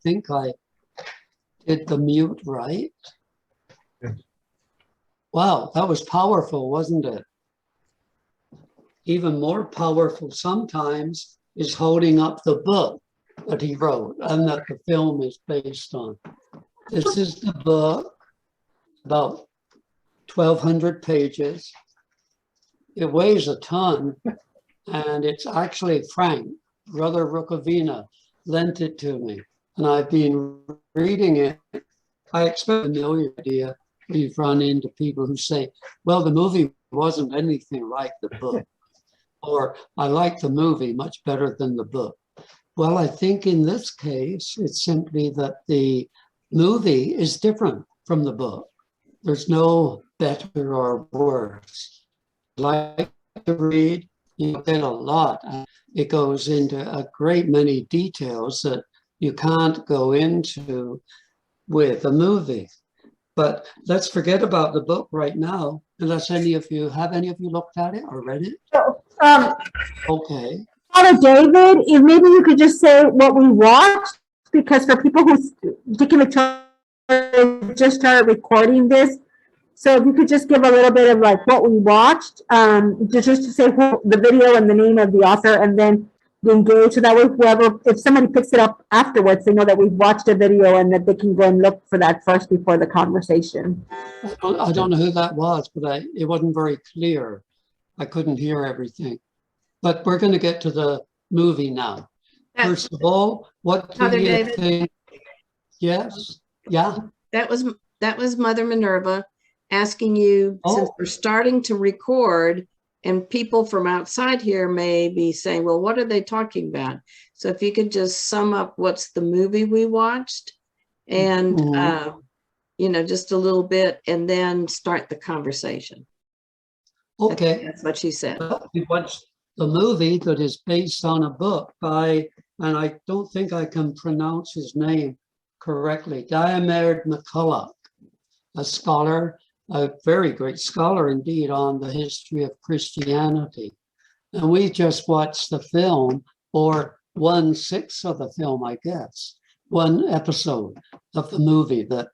think I did the mute right. Yes. Wow, that was powerful, wasn't it? Even more powerful sometimes is holding up the book that he wrote and that the film is based on. This is the book, about 1,200 pages. It weighs a ton, and it's actually Frank, Brother Rukavina, lent it to me. And I've been reading it. I expect a million idea. We've run into people who say, well, the movie wasn't anything like the book. Or I like the movie much better than the book. Well, I think in this case, it's simply that the movie is different from the book. There's no better or worse. Like to read, you get a lot. It goes into a great many details that you can't go into with a movie. But let's forget about the book right now, unless any of you looked at it or read it? Okay. Father David, if maybe you could just say what we watched, because for people who just started recording this, so if you could just give a little bit of like what we watched, just to say the video and the name of the author, and then engage, so that way whoever, if somebody picks it up afterwards, they know that we've watched a video and that they can go and look for that first before the conversation. I don't know who that was, but it wasn't very clear. I couldn't hear everything. But we're going to get to the movie now. First of all, what do you think? Yes, yeah. That was Mother Minerva asking you, since we're starting to record, and people from outside here may be saying, well, what are they talking about? So if you could just sum up what's the movie we watched, and just a little bit, and then start the conversation. Okay. That's what she said. We watched the movie that is based on a book by, and I don't think I can pronounce his name correctly, Diarmaid MacCulloch, a scholar, a very great scholar indeed on the history of Christianity. And we just watched the film, or 1/6 of the film, I guess, one episode of the movie that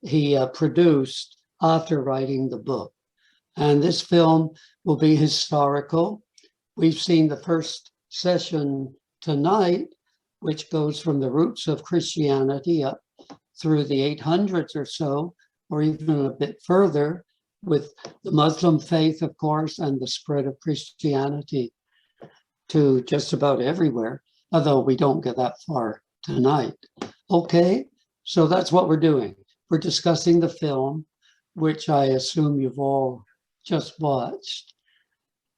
he produced after writing the book. And this film will be historical. We've seen the first session tonight, which goes from the roots of Christianity up through the 800s or so, or even a bit further, with the Muslim faith, of course, and the spread of Christianity to just about everywhere, although we don't get that far tonight. Okay, so that's what we're doing. We're discussing the film, which I assume you've all just watched.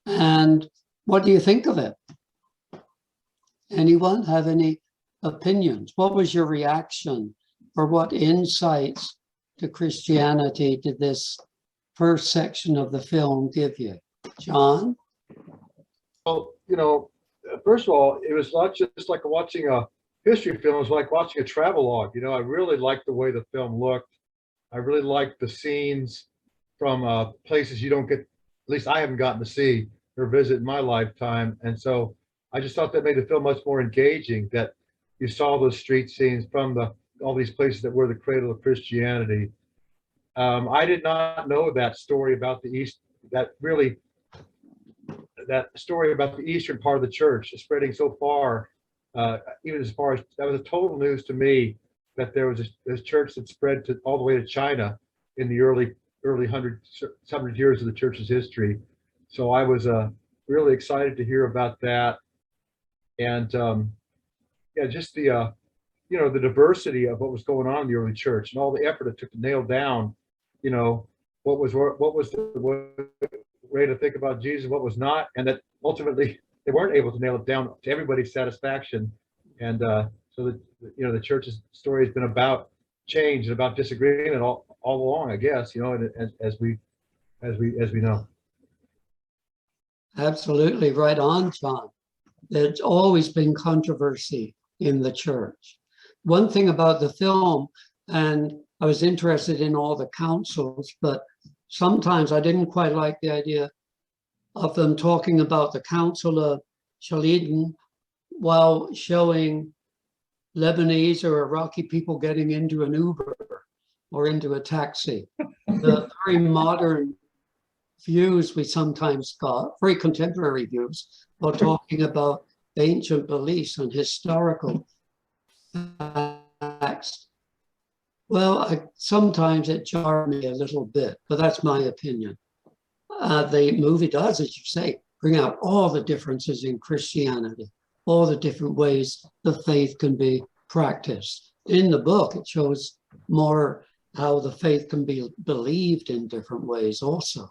And what do you think of it? Anyone have any opinions? What was your reaction, or what insights to Christianity did this first section of the film give you? John? Well, first of all, it was not just like watching a history film, it was like watching a travelogue. I really liked the way the film looked. I really liked the scenes from places you don't get, at least I haven't gotten to see or visit in my lifetime. And so I just thought that made the film much more engaging, that you saw those street scenes from all these places that were the cradle of Christianity. I did not know that story about the East, that story about the eastern part of the church spreading so far, even as far as, that was a total news to me, that there was this church that spread all the way to China in the early 100 years of the church's history. So I was really excited to hear about that. And just the the diversity of what was going on in the early church and all the effort it took to nail down, what was the way to think about Jesus, what was not, and that ultimately they weren't able to nail it down to everybody's satisfaction. And so the church's story has been about change and about disagreement all along, I guess, as we know. Absolutely right on, John. There's always been controversy in the church. One thing about the film, and I was interested in all the councils, but sometimes I didn't quite like the idea of them talking about the Council of Chalcedon while showing Lebanese or Iraqi people getting into an Uber or into a taxi. The very modern views we sometimes got, very contemporary views, while talking about ancient beliefs and historical facts. Well, sometimes it jarred me a little bit, but that's my opinion. The movie does, as you say, bring out all the differences in Christianity, all the different ways the faith can be practiced. In the book, it shows more how the faith can be believed in different ways also.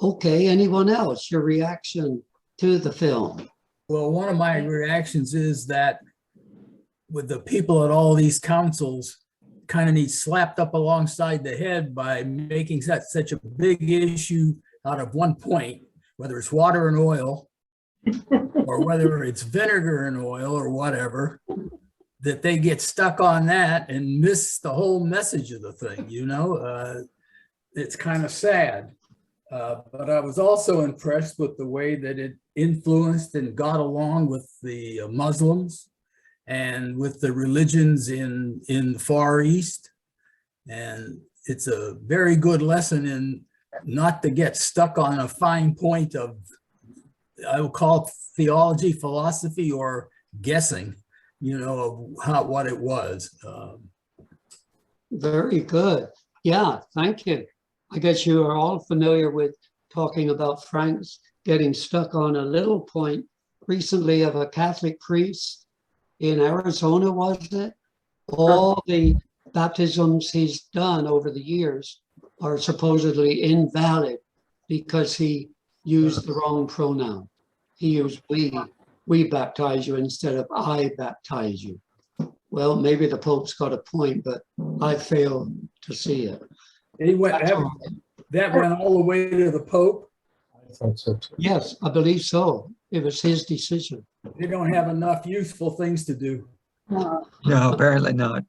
Okay, anyone else? Your reaction to the film? Well, one of my reactions is that with the people at all these councils kind of need slapped up alongside the head by making such a big issue out of one point, whether it's water and oil or whether it's vinegar and oil or whatever, that they get stuck on that and miss the whole message of the thing, you know? It's kind of sad. But I was also impressed with the way that it influenced and got along with the Muslims and with the religions in the Far East. And it's a very good lesson in not to get stuck on a fine point of, I would call it theology, philosophy, or guessing, you know, of what it was. Very good. Yeah, thank you. I guess you are all familiar with talking about Frank's getting stuck on a little point recently of a Catholic priest in Arizona, was it? All the baptisms he's done over the years are supposedly invalid because he used the wrong pronoun. He used we baptize you instead of I baptize you. Well, maybe the Pope's got a point, but I fail to see it. That went all the way to the Pope. I thought so too. Yes, I believe so. It was his decision. They don't have enough useful things to do. No, apparently not.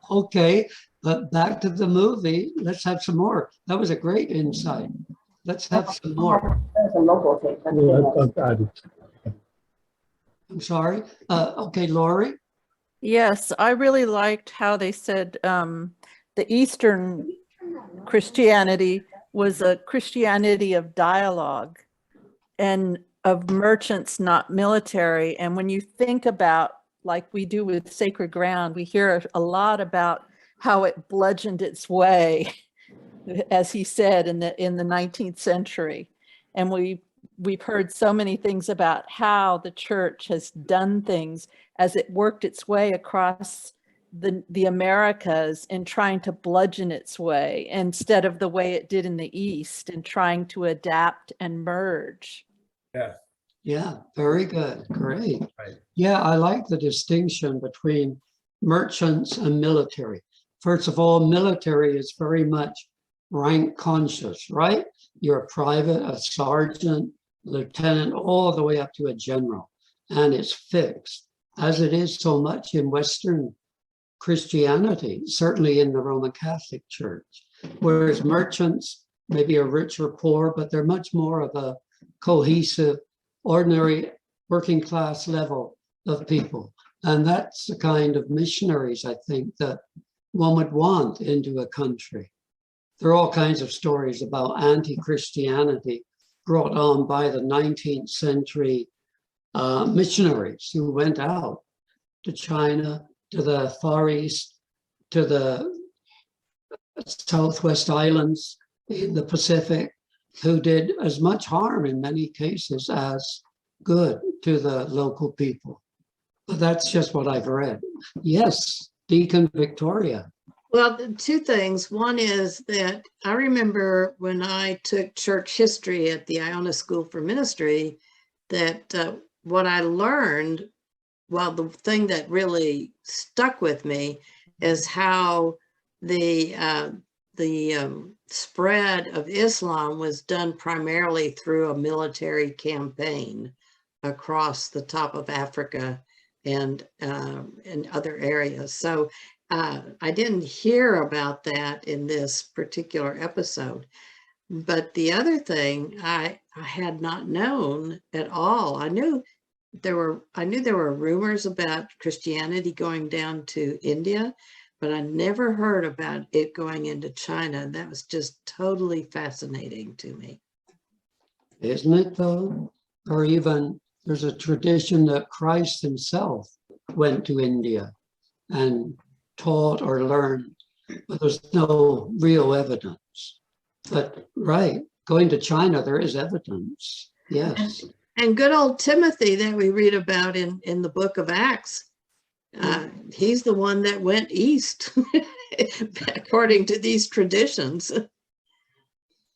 Okay, but back to the movie. Let's have some more. That was a great insight. Let's have some more. That's a local thing. I'm sorry. Okay, Lori. Yes, I really liked how they said the Eastern Christianity was a Christianity of dialogue and of merchants, not military. And when you think about, like we do with Sacred Ground, we hear a lot about how it bludgeoned its way, as he said, in the 19th century. And we've heard so many things about how the church has done things as it worked its way across the Americas in trying to bludgeon its way instead of the way it did in the East and trying to adapt and merge. Yeah. Yeah, very good. Great. Right. Yeah, I like the distinction between merchants and military. First of all, military is very much rank conscious, right? You're a private, a sergeant, lieutenant, all the way up to a general, and it's fixed, as it is so much in Western Christianity, certainly in the Roman Catholic Church, whereas merchants maybe are rich or poor, but they're much more of a cohesive, ordinary working class level of people. And that's the kind of missionaries, I think, that one would want into a country. There are all kinds of stories about anti-Christianity brought on by the 19th century missionaries who went out to China, to the Far East, to the Southwest Islands in the Pacific, who did as much harm in many cases as good to the local people. But that's just what I've read. Yes, Deacon Victoria. Well, two things. One is that I remember when I took church history at the Iona School for Ministry, that what I learned, well, the thing that really stuck with me is how the spread of Islam was done primarily through a military campaign across the top of Africa and other areas. So I didn't hear about that in this particular episode. But the other thing I had not known at all, I knew I knew there were rumors about Christianity going down to India, but I never heard about it going into China. That was just totally fascinating to me. Isn't it though? Or even there's a tradition that Christ himself went to India and taught or learned, but there's no real evidence. But right, going to China, there is evidence. Yes. And good old Timothy that we read about in the book of Acts, he's the one that went east, according to these traditions.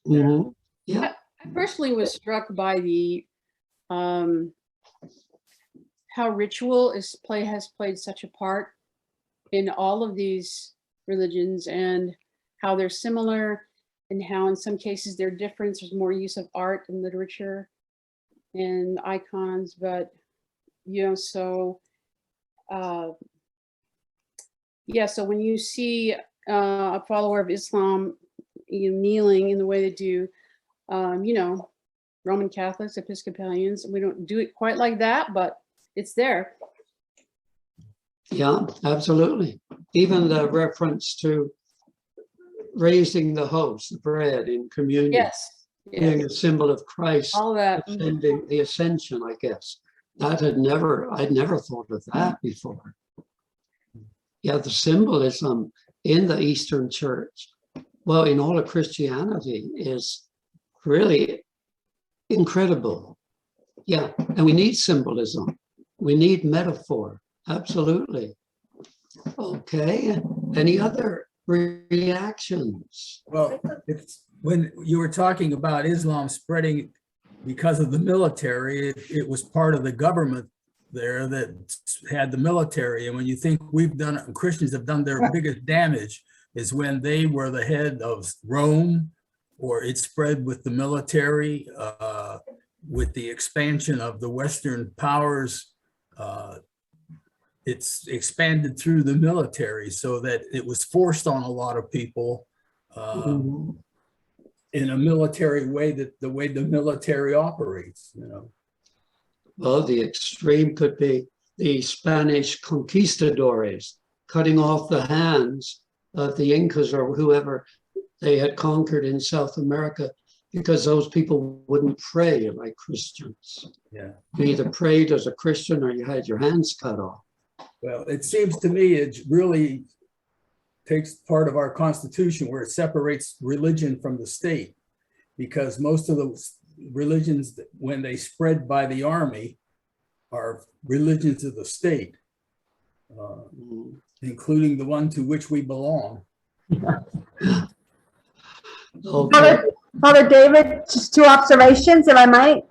Mhm. Yeah. I personally was struck by the how ritual has played such a part in all of these religions, and how they're similar, and how in some cases they're different. There's more use of art and literature and icons, but so yeah, so when you see a follower of Islam kneeling in the way they do, Roman Catholics, Episcopalians, we don't do it quite like that, but it's there. Yeah, absolutely. Even the reference to raising the host, the bread in communion, Yes. being a symbol of Christ All that. ascending, the ascension, I guess. I'd never thought of that before. Yeah, the symbolism in the Eastern Church, well, in all of Christianity, is really incredible. Yeah, and we need symbolism. We need metaphor. Absolutely. Okay. Any other reactions? Well, it's when you were talking about Islam spreading because of the military, it was part of the government there that had the military. And when you think Christians have done their biggest damage is when they were the head of Rome, or it spread with the military, with the expansion of the Western powers. It's expanded through the military, so that it was forced on a lot of people in a military way, that the way the military operates, Well, the extreme could be the Spanish conquistadores cutting off the hands of the Incas or whoever they had conquered in South America, because those people wouldn't pray like Christians. Yeah. You either prayed as a Christian or you had your hands cut off. Well, it seems to me it really takes part of our Constitution where it separates religion from the state, because most of the religions, when they spread by the army, are religions of the state, including the one to which we belong. Okay. Father David, just two observations, if I might.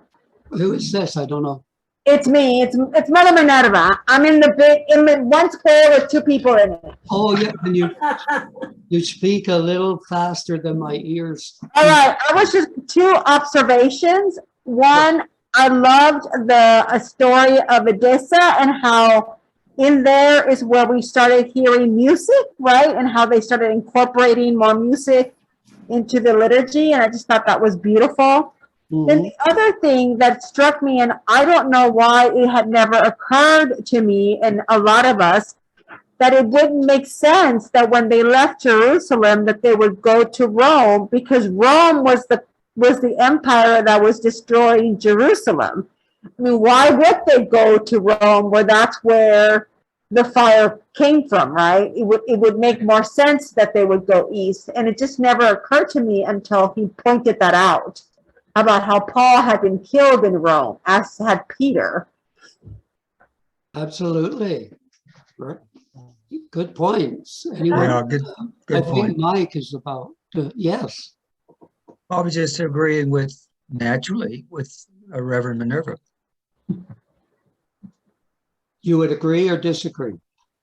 Who is this? I don't know. It's me. It's Mother Minerva. I'm in the one square with two people in it. Oh yeah, can you speak a little faster than my ears? All right. I was just two observations. One, I loved a story of Edessa, and how in there is where we started hearing music, right? And how they started incorporating more music into the liturgy. And I just thought that was beautiful. Then the other thing that struck me, and I don't know why it had never occurred to me and a lot of us, that it wouldn't make sense that when they left Jerusalem that they would go to Rome, because Rome was the empire that was destroying Jerusalem. I mean, why would they go to Rome where that's where the fire came from, right? It would make more sense that they would go east. And it just never occurred to me until he pointed that out, about how Paul had been killed in Rome, as had Peter. Absolutely. Good points. Anyone? Yeah, good I point. think Mike is about to, yes. I was just agreeing naturally with Reverend Minerva. You would agree or disagree?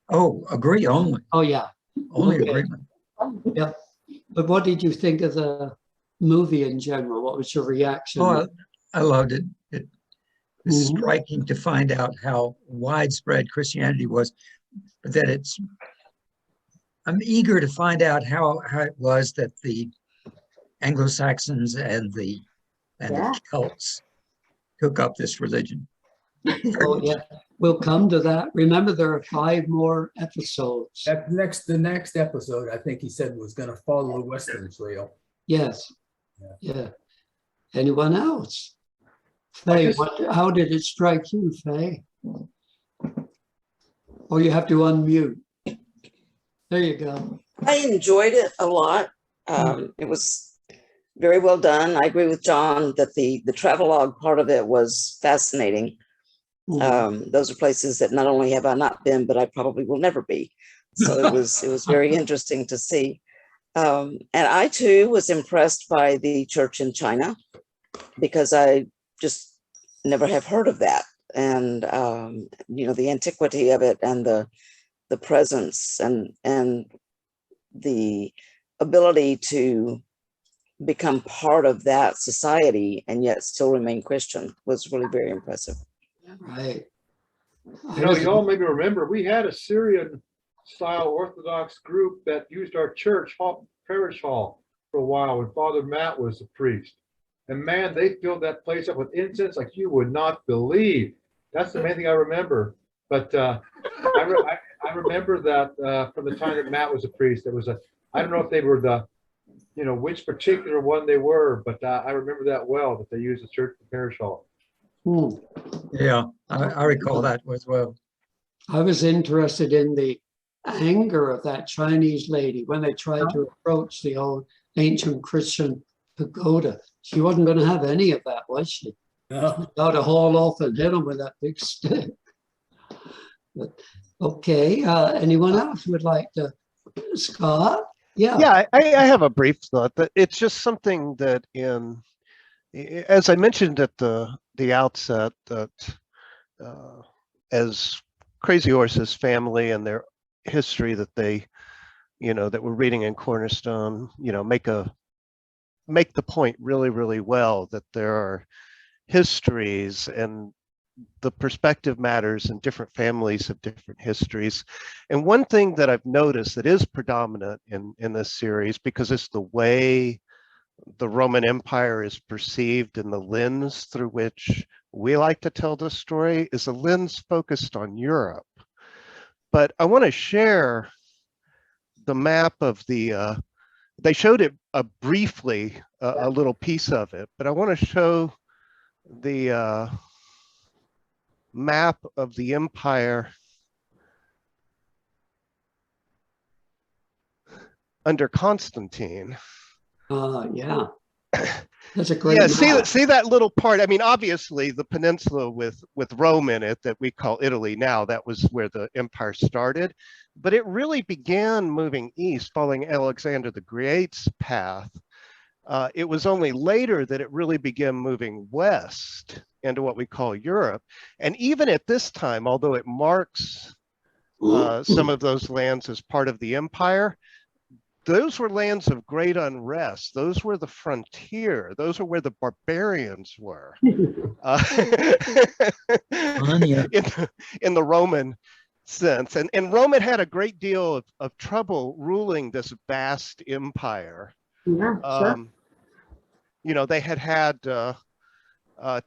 Oh, agree only, Oh, yeah. only Okay. agreement. Yeah. But what did you think of the movie in general? What was your reaction? Oh, I loved it. It was Mhm. striking to find out how widespread Christianity was, but that I'm eager to find out how it was that the Anglo-Saxons and the Yeah. Celts took up this religion. Oh, yeah, we'll come to that. Remember, there are 5 more episodes. That the next episode, I think he said was gonna follow the Western Trail. Yes. Yeah. Yeah. Anyone else? Faye, how did it strike you, Faye? Or you have to unmute. There you go. I enjoyed it a lot. It was very well done. I agree with John that the travelogue part of it was fascinating. Those are places that not only have I not been, but I probably will never be. So it was very interesting to see. And I too was impressed by the church in China, because I just never have heard of that. And you know, the antiquity of it, and the presence, and the ability to become part of that society and yet still remain Christian was really very impressive. Right. You know, you all maybe remember, we had a Syrian-style Orthodox group that used our church parish hall for a while when Father Matt was the priest. And man, they filled that place up with incense like you would not believe. That's the main thing I remember. But I remember that from the time that Matt was a priest, there was I don't know if they were which particular one they were, but I remember that well, that they used the church for parish hall. Yeah, I recall that as well. I was interested in the anger of that Chinese lady when they tried to approach the old ancient Christian pagoda. She wasn't going to have any of that, was she? No. Got to haul off and hit them with that big stick. But, okay, anyone else would like to? Scott? Yeah, I have a brief thought that it's just something that as I mentioned at the outset, that as Crazy Horse's family and their history that they, that we're reading in Cornerstone, make the point really, really well that there are histories and the perspective matters, and different families have different histories. And one thing that I've noticed that is predominant in this series, because it's the way the Roman Empire is perceived and the lens through which we like to tell this story, is a lens focused on Europe. But I want to share the map of the, they showed it briefly, a little piece of it, but I want to show the map of the empire under Constantine. Yeah, that's a great. Yeah, map. see that little part. I mean, obviously, the peninsula with Rome in it that we call Italy now, that was where the empire started. But it really began moving east, following Alexander the Great's path. It was only later that it really began moving west into what we call Europe. And even at this time, although it marks some of those lands as part of the empire, those were lands of great unrest. Those were the frontier. Those are where the barbarians were in the Roman sense. And Rome had a great deal of trouble ruling this vast empire. Yeah, sure. They had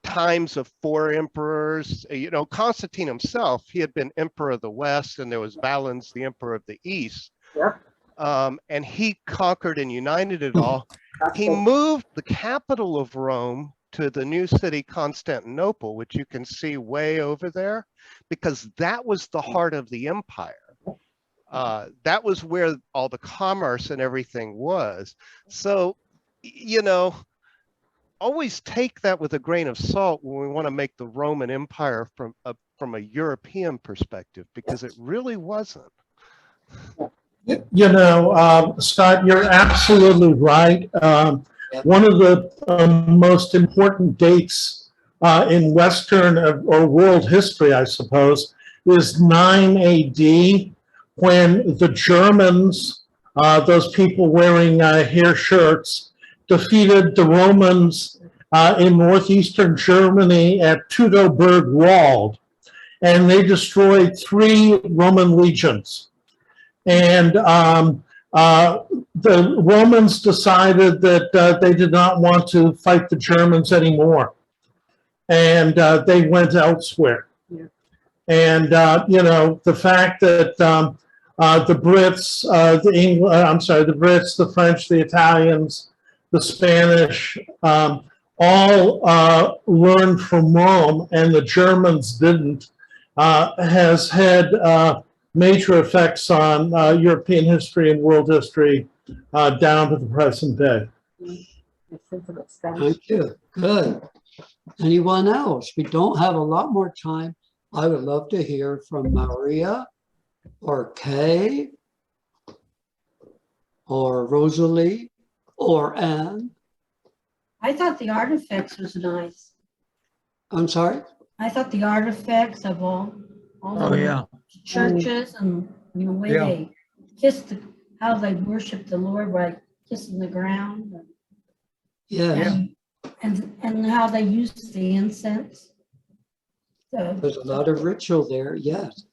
times of 4 emperors. Constantine himself, he had been emperor of the West, and there was Valens, the emperor of the East. Yep. And he conquered and united it all. He moved the capital of Rome to the new city, Constantinople, which you can see way over there, because that was the heart of the empire. That was where all the commerce and everything was. So, always take that with a grain of salt when we want to make the Roman Empire from a European perspective, because it really wasn't. Scott, you're absolutely right. One of the most important dates in Western or world history, I suppose, is 9 AD, when the Germans, those people wearing hair shirts, defeated the Romans in northeastern Germany at Teutoburg Wald, and they destroyed 3 Roman legions. And the Romans decided that they did not want to fight the Germans anymore, and they went elsewhere. And, you know, the fact that the Brits, the Brits, the French, the Italians, the Spanish, all learned from Rome and the Germans didn't, has had major effects on European history and world history down to the present day. Thank you. Good. Anyone else? We don't have a lot more time. I would love to hear from Maria or Kay or Rosalie or Anne. I thought the artifacts was nice. I'm sorry? I thought the artifacts of all Oh, the yeah. churches and the way Yeah. they kissed, how they worship the Lord by kissing the ground. Yes. And how they use the incense. So, There's a lot of ritual there, yes.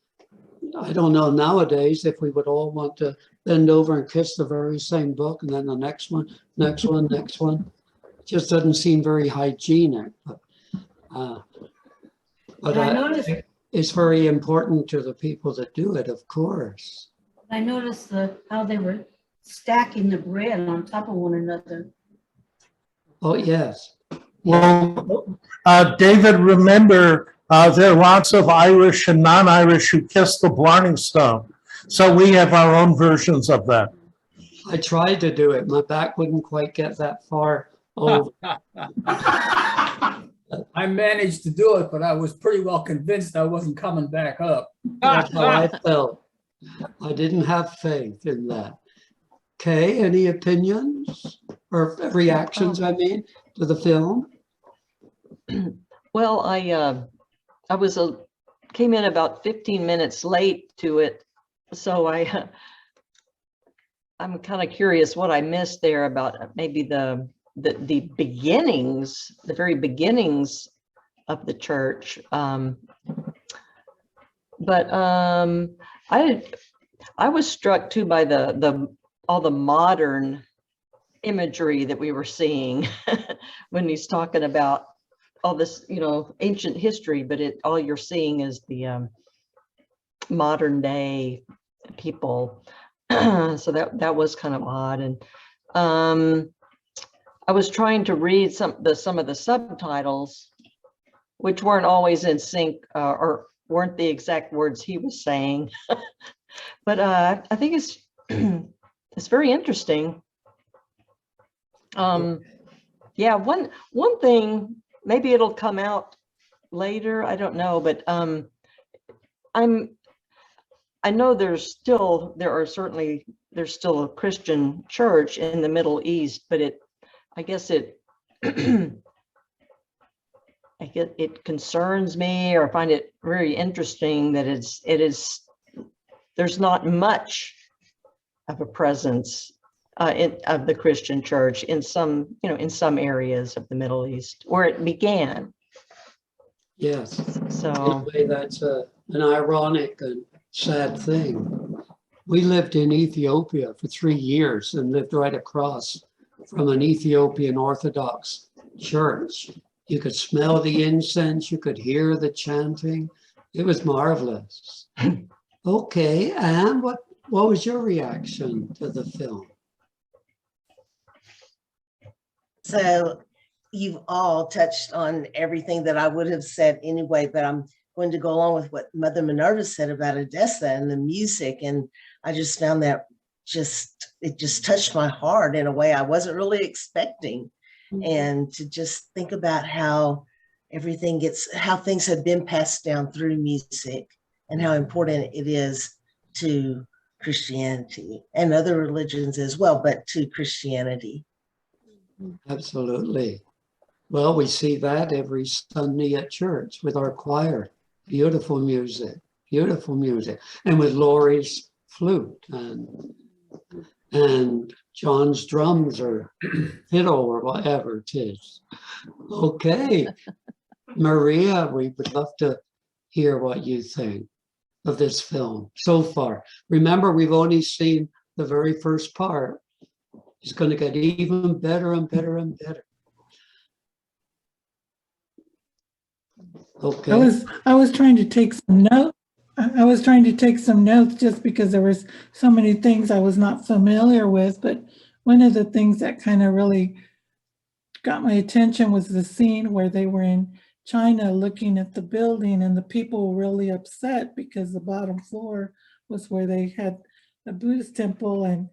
I don't know nowadays if we would all want to bend over and kiss the very same book and then the next one, next one, next one. It just doesn't seem very hygienic. But I noticed, it's very important to the people that do it, of course. I noticed how they were stacking the bread on top of one another. Oh, yes. Well, David, remember, there are lots of Irish and non-Irish who kiss the Blarney Stone. So we have our own versions of that. I tried to do it. My back wouldn't quite get that far over. I managed to do it, but I was pretty well convinced I wasn't coming back up. That's how I felt. I didn't have faith in that. Kay, any opinions or reactions, I mean, to the film? Well, I came in about 15 minutes late to it, so I'm kind of curious what I missed there about maybe the beginnings, the very beginnings of the church. But I was struck too by all the modern imagery that we were seeing when he's talking about all this, you know, ancient history, but all you're seeing is the modern day people. So that was kind of odd. And I was trying to read some of the subtitles, which weren't always in sync or weren't the exact words he was saying. But I think it's it's very interesting. Yeah, one thing, maybe it'll come out later, I don't know, but I know there's still a Christian church in the Middle East, but I guess it concerns me, or I find it very interesting that there's not much of a presence of the Christian church in some areas of the Middle East where it began. Yes. So in a way, that's an ironic and sad thing. We lived in Ethiopia for 3 years and lived right across from an Ethiopian Orthodox church. You could smell the incense, you could hear the chanting. It was marvelous. Okay, Anne, what was your reaction to the film? So you've all touched on everything that I would have said anyway, but I'm going to go along with what Mother Minerva said about Odessa and the music. And I just found that it just touched my heart in a way I wasn't really expecting. Mm-hmm. And to just think about how how things have been passed down through music and how important it is to Christianity and other religions as well, but to Christianity. Absolutely. Well, we see that every Sunday at church with our choir. Beautiful music, and with Laurie's flute and John's drums or fiddle or whatever it is. Okay, Maria, we would love to hear what you think of this film so far. Remember, we've only seen the very first part. It's going to get even better and better and better. Okay. I was trying to take some notes. I was trying to take some notes just because there was so many things I was not familiar with. But one of the things that kind of really got my attention was the scene where they were in China looking at the building, and the people were really upset because the bottom floor was where they had a Buddhist temple. And,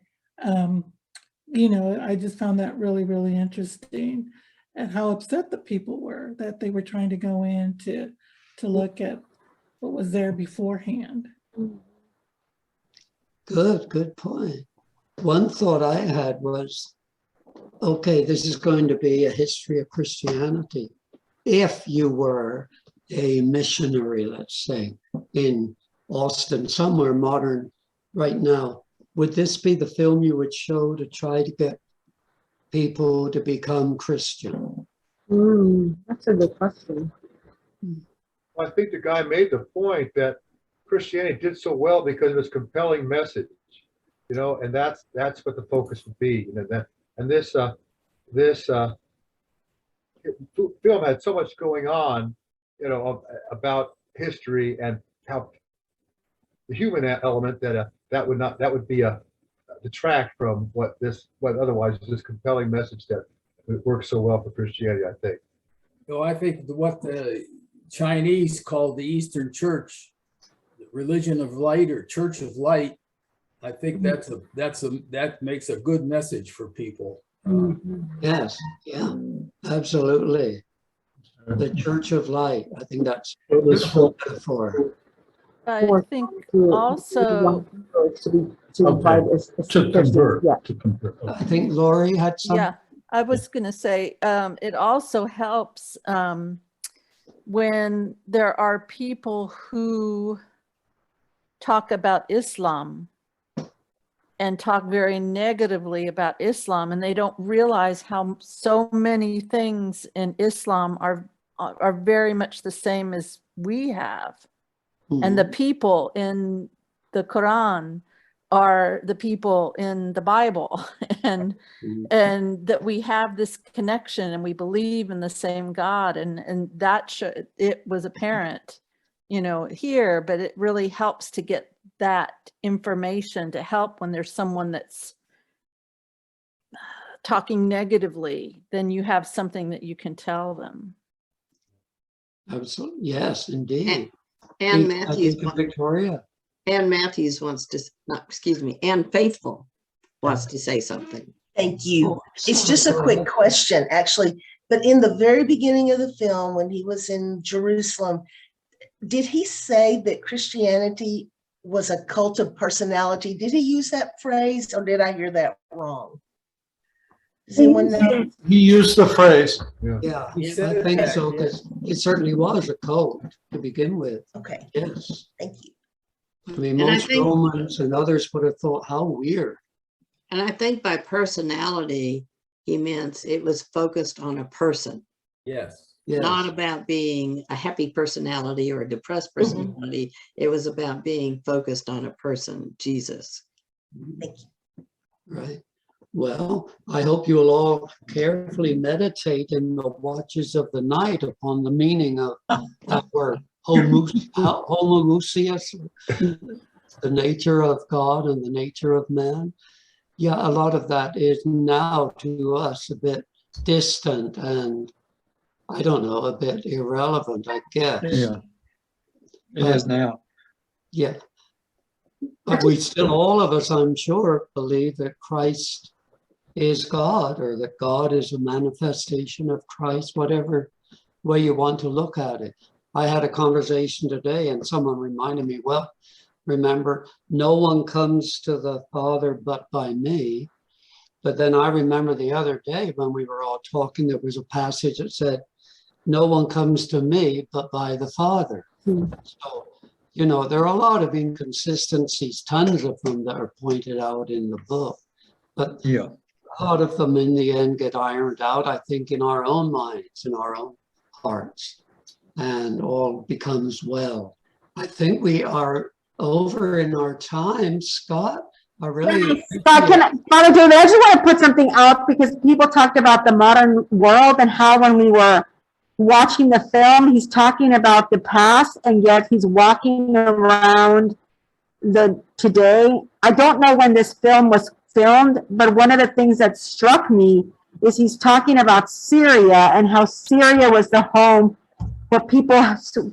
I just found that really, really interesting, and how upset the people were that they were trying to go in to look at what was there beforehand. Good point. One thought I had was, okay, this is going to be a history of Christianity. If you were a missionary, let's say, in Austin, somewhere modern right now, would this be the film you would show to try to get people to become Christian? That's a good question. I think the guy made the point that Christianity did so well because of its compelling message, and that's what the focus would be. This film had so much going on, about history and how the human element that would be a detract from what otherwise is this compelling message that works so well for Christianity, I think. I think what the Chinese called the Eastern Church, the religion of light or Church of Light, I think that makes a good message for people. Yes, yeah, absolutely. The Church of Light. I think that's a beautiful metaphor. I think also, To convert. I think Lori had some. yeah, I was going to say, it also helps when there are people who talk about Islam and talk very negatively about Islam, and they don't realize how so many things in Islam are very much the same as we have. And the people in the Quran are the people in the Bible, and that we have this connection and we believe in the same God, and that it was apparent, here, but it really helps to get that information to help when there's someone that's talking negatively, then you have something that you can tell them. Absolutely, yes, indeed. And Matthews, Victoria. Ann Matthews wants to, Ann Faithful wants to say something. Thank you. It's just a quick question, actually. But in the very beginning of the film, when he was in Jerusalem, did he say that Christianity was a cult of personality? Did he use that phrase, or did I hear that wrong? Does anyone know? He used the phrase. Yeah, I think so, because it certainly was a cult to begin with. Okay. Yes. Thank you. I mean, most Romans and others would have thought, how weird. And I think by personality, he meant it was focused on a person. Yes. Not about being a happy personality or a depressed personality. It was about being focused on a person, Jesus. Thank you. Right. Well, I hope you will all carefully meditate in the watches of the night upon the meaning of that word, homoousios, the nature of God and the nature of man. Yeah, a lot of that is now to us a bit distant and, I don't know, a bit irrelevant, I guess. Yeah, it is now. Yeah. But we still, all of us, I'm sure, believe that Christ is God, or that God is a manifestation of Christ, whatever way you want to look at it. I had a conversation today and someone reminded me, well, remember, no one comes to the Father but by me. But then I remember the other day when we were all talking, there was a passage that said, no one comes to me but by the Father. So, there are a lot of inconsistencies, tons of them that are pointed out in the book. But yeah, a lot of them in the end get ironed out, I think, in our own minds, in our own hearts, and all becomes well. I think we are over in our time, Scott. I really Father David, I just want to put something out, because people talked about the modern world and how when we were watching the film, he's talking about the past, and yet he's walking around the today. I don't know when this film was filmed, but one of the things that struck me is he's talking about Syria and how Syria was the home where people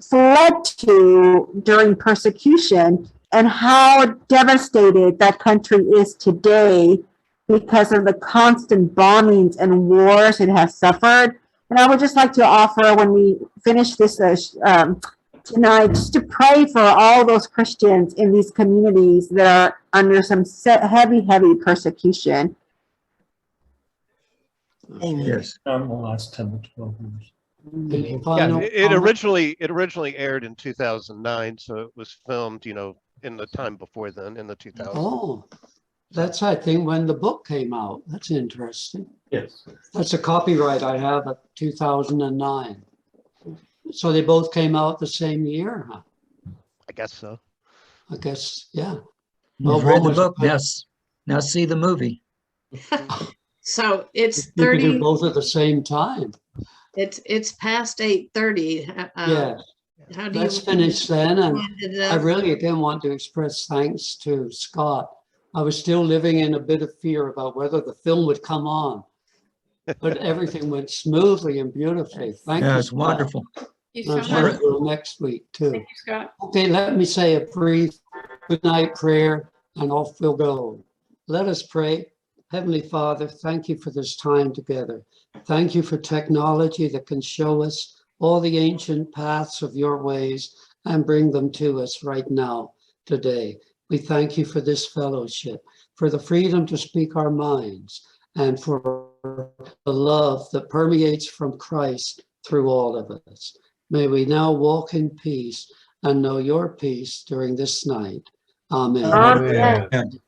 fled to during persecution, and how devastated that country is today because of the constant bombings and wars it has suffered. And I would just like to offer, when we finish this tonight, just to pray for all those Christians in these communities that are under some heavy, heavy persecution. Amen. Yes. In the last 10 to 12 years. Any Yeah, final it comment? originally aired in 2009, so it was filmed, in the time before then, in the 2000s. Oh, that's, I think, when the book came out. That's interesting. Yes. That's a copyright I have at 2009. So they both came out the same year, huh? I guess so. I guess, yeah. You've read the book, now see the movie. So it's You could do 30, both at the same time. it's past 8:30. Yeah. How do Let's you? finish then. And wind it I up? really again want to express thanks to Scott. I was still living in a bit of fear about whether the film would come on, but everything went smoothly and beautifully. Thank you. Yeah, it's Scott. wonderful. Thank you And I'm so sure much. it will next week too. Thank you, Scott. Okay, let me say a brief good night prayer and off we'll go. Let us pray. Heavenly Father, thank you for this time together. Thank you for technology that can show us all the ancient paths of your ways and bring them to us right now, today. We thank you for this fellowship, for the freedom to speak our minds, and for the love that permeates from Christ through all of us. May we now walk in peace and know your peace during this night. Amen. Amen. Amen.